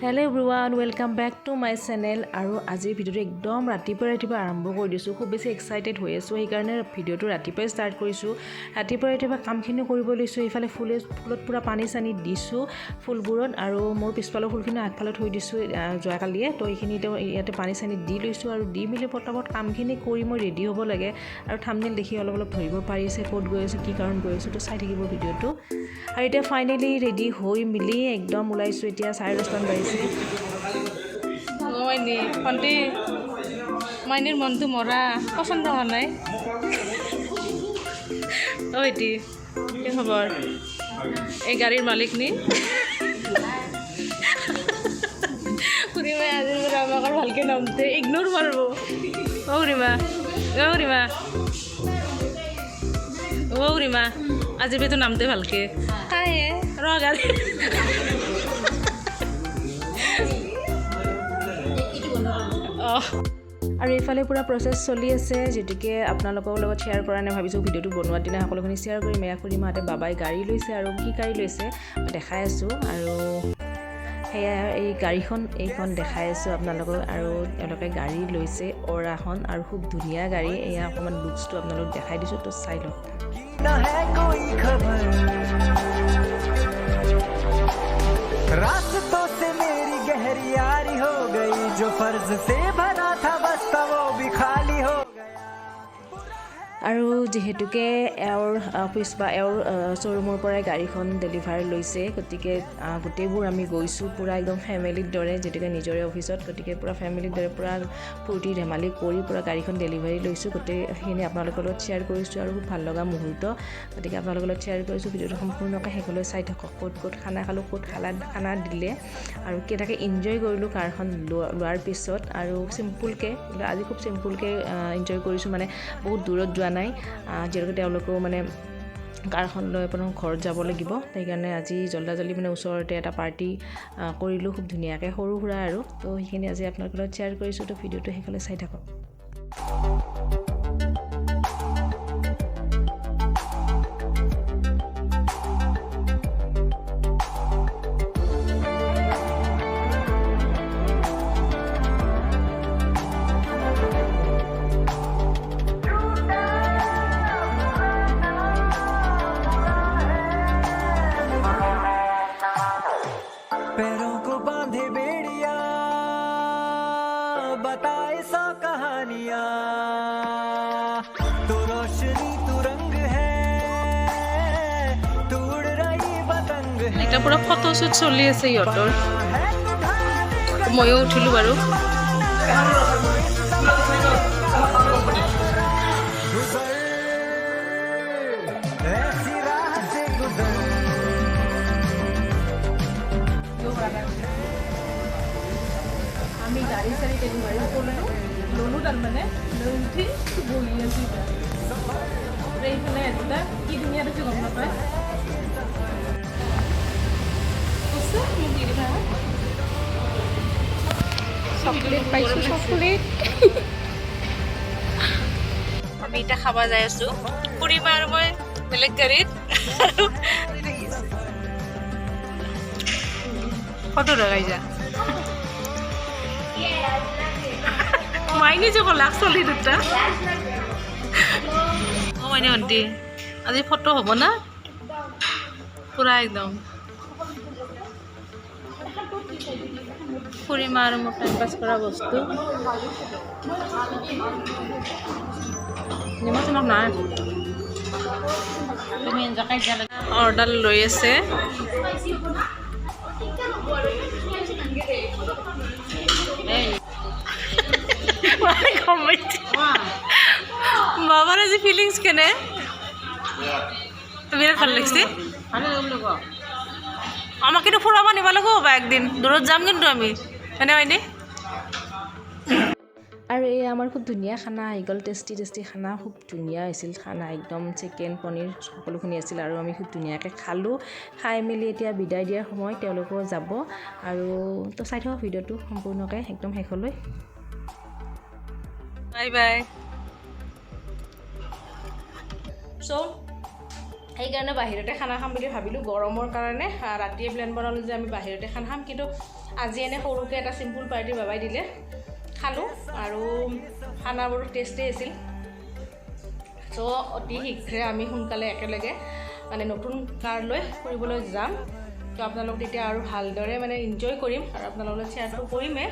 Hello everyone, welcome back to my channel. আৰু আজিৰ ভিডিওটো একদম ৰাতিপুৱা আৰম্ভ কৰি দিছো। খুব বেছি এক্সাইটেড হৈ আছো, এই কাৰণে ভিডিওটো ৰাতিপুৱাই ষ্টাৰ্ট কৰিছো। ৰাতিপুৱা কামখিনি কৰিব লৈছো। ইফালে ফুলত পুৰা পানী চানি দিছো ফুলবোৰত, আৰু মোৰ পিছফালৰ ফুলখিনি আগফালে থৈ দিছো যোৱাকালিয়ে। তো এইখিনিতে ইয়াতে পানী চানি দি লৈছো, আৰু দি মিলি পটাপট কামখিনি কৰি মই ৰেডি হ'ব লাগে। আৰু থাম্বনেল দেখি অলপ ধৰিব পাৰিছে ক'ত গৈ আছো, কি কাৰণ গৈ আছো। তো চাই থাকিব ভিডিওটো। আৰু এতিয়া ফাইনেলি ৰেডি হৈ মিলি একদম ওলাইছো। এতিয়া 10:30 বাজিছে। মাইনিৰ মনটো মৰা পচন্দ হোৱা নাই। কি খবৰ? এই গাড়ীৰ মালিক নি খুৰীমাই আজিৰ পৰা আমাক ভালকৈ নামতে ইগনোৰ মাৰিব। খুৰীমা আজিৰ পৰা নামতে ভালকৈ কায়ে ৰ গাড়ী আৰু এইফালে পুৰা প্ৰচেছ চলি আছে, যেটিকে আপোনালোকৰ লগত শ্বেয়াৰ কৰা নাই ভাবিছোঁ। ভিডিওটো বনোৱাৰ দিনা সকলোখিনি শ্বেয়াৰ কৰিম। এয়া খুৰীমাহঁতে বাবাই গাড়ী লৈছে, আৰু কি গাড়ী লৈছে দেখাই আছোঁ। আৰু সেয়া এই গাড়ীখন এইখন দেখাই আছোঁ আপোনালোকক। আৰু তেওঁলোকে গাড়ী লৈছে অৰাখন, আৰু খুব ধুনীয়া গাড়ী। এয়া অকণমান লুকছটো আপোনালোকক দেখাই দিছোঁ, তো চাই লওক। रास्तों से मेरी गहरी यारी हो गई, जो फर्ज से भरा था बस्ता वो भी खाली हो गया। আৰু যিহেতুকে এওঁৰ অফিচ বা এওঁৰ শ্ব'ৰুমৰ পৰাই গাড়ীখন ডেলিভাৰ লৈছে, গতিকে গোটেইবোৰ আমি গৈছোঁ পুৰা একদম ফেমিলিৰ দৰে, যিহেতুকে নিজৰে অফিচত। গতিকে পুৰা ফেমিলিৰ দৰে পুৰা ফূৰ্তি ধেমালি কৰি পুৰা গাড়ীখন ডেলিভাৰী লৈছোঁ। গোটেইখিনি আপোনালোকৰ লগত শ্বেয়াৰ কৰিছোঁ, আৰু খুব ভাল লগা মুহূৰ্ত। গতিকে আপোনালোকৰ লগত শ্বেয়াৰ কৰিছোঁ। ভিডিঅ'টো সম্পূৰ্ণকৈ শেষলৈ চাই থাকক। ক'ত খানা খালোঁ, ক'ত খানা দিলে, আৰু কেনেকৈ এনজয় কৰিলোঁ কাৰখন লোৱাৰ পিছত। আৰু চিম্পুলকৈ, আজি খুব চিম্পুলকৈ এনজয় কৰিছোঁ, মানে বহুত দূৰত যোৱা নাই, যিহেতুকে তেওঁলোকেও মানে কাৰখন লৈ আপোনাৰ ঘৰত যাব লাগিব। সেইকাৰণে আজি জল্দি মানে ওচৰতে এটা পাৰ্টি কৰিলোঁ, খুব ধুনীয়াকৈ সৰু সুৰা আৰু। তো সেইখিনি আজি আপোনালোকৰ লগত শ্বেয়াৰ কৰিছোঁ। তো ভিডিঅ'টো শেষলৈ চাই থাকক। पैरों को बांधे बेड़िया, बताए सौ कहानियां, तू रोशनी तू रंग है, तू उड़ रही पतंग है। এটা পুৰা ফটোশ্বুট চলি আছে ইহঁতৰ। ময়ো উঠিলোঁ বাৰু। ऐसी राह से गुजर। আমি গাড়ী চাড়ী ডেলিভাৰী কৰিলোঁ, ললো তাৰমানে লৈ উঠি বহি আছোঁ এতিয়া। এইফালে এটা কি ধুনীয়া দেখি গম নাপায়। চকলেট পাইছোঁ, চকলেট। আমি এতিয়া খাব যাই আছোঁ, খুৰীমা আৰু মই বেলেগ গাড়ীত। ফটো লগাই যা মাইনি যে লাগ চলি দুটা। অঁ মাইনি ভণ্টি আজি ফটো হ'ব না পুৰা একদম। খুৰীমা আৰু মোৰ টাইম পাছ কৰা বস্তু। নিমখ চিমখ নাই, অৰ্ডাৰ লৈ আছে। বাবাৰ আজি ফিলিংস কেনে? বিৰাট ভাল লাগছে। আমাক কিন্তু ফুৰাব নিব লাগিব বা একদিন দূৰত যাম কিন্তু আমি, এনে হয়নে? আৰু এই আমাৰ খুব ধুনীয়া খানা আহি গ'ল, টেষ্টি খানা, খুব ধুনীয়া হৈছিল খানা, একদম চিকেন পনীৰ সকলোখিনি আছিল। আৰু আমি খুব ধুনীয়াকৈ খালোঁ। খাই মেলি এতিয়া বিদায় দিয়াৰ সময়, তেওঁলোকেও যাব। আৰু তো চাই থাকক ভিডিঅ'টো সম্পূৰ্ণকৈ একদম শেষলৈ। Bye bye. সেইকাৰণে বাহিৰতে খানা খাম বুলি ভাবিলোঁ। গৰমৰ কাৰণে ৰাতিয়ে প্লেন বনালোঁ যে আমি বাহিৰতে খানা খাম, কিন্তু আজি এনে সৰুকৈ এটা চিম্পুল পাৰ্টি বাবাই দিলে খালোঁ আৰু খানাবোৰ টেষ্টেই আছিল চ' অতি শীঘ্ৰে আমি সোনকালে একেলগে মানে নতুন কাৰ লৈ ফুৰিবলৈ যাম তো আপোনালোক তেতিয়া আৰু ভালদৰে মানে এনজয় কৰিম আৰু আপোনালোকৰ লগত শ্বেয়াৰটো কৰিমেই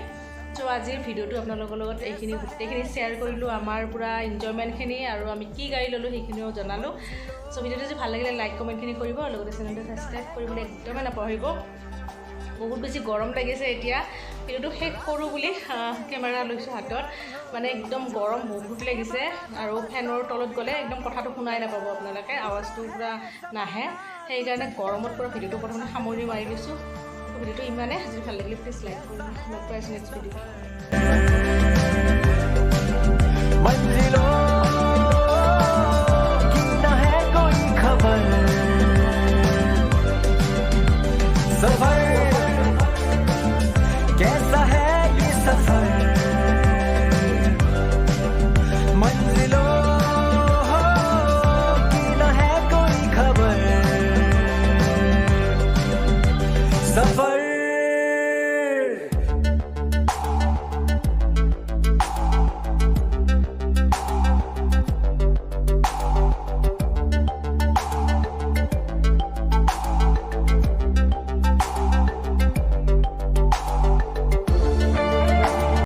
চ' আজিৰ ভিডিঅ'টো আপোনালোকৰ লগত এইখিনি গোটেইখিনি শ্বেয়াৰ কৰিলোঁ আমাৰ পূৰা এনজয়মেণ্টখিনি আৰু আমি কি গাড়ী ল'লোঁ সেইখিনিও জনালোঁ চ' ভিডিঅ'টো যদি ভাল লাগিলে লাইক কমেণ্টখিনি কৰিব আৰু লগতে চেনেলটো ছাবস্ক্ৰাইব কৰিবলৈ একদমেই নাপাহৰিব বহুত বেছি গৰম লাগিছে এতিয়া ভিডিঅ'টো শেষ কৰোঁ বুলি কেমেৰা লৈছোঁ হাতত মানে একদম গৰম বহুত লাগিছে আৰু ফেনৰ তলত গ'লে একদম কথাটো শুনাই নাপাব আপোনালোকে আৱাজটো পূৰা নাহে সেইকাৰণে গৰমত পূৰা ভিডিঅ'টো প্ৰথমতে সামৰি মাৰি লৈছোঁ ভিডিঅ'টো ইমানে যদি ভাল লাগিলে প্লিজ লাইক কৰিব লগ পাই আছোঁ নেক্সট ভিডিঅ' मंजिलों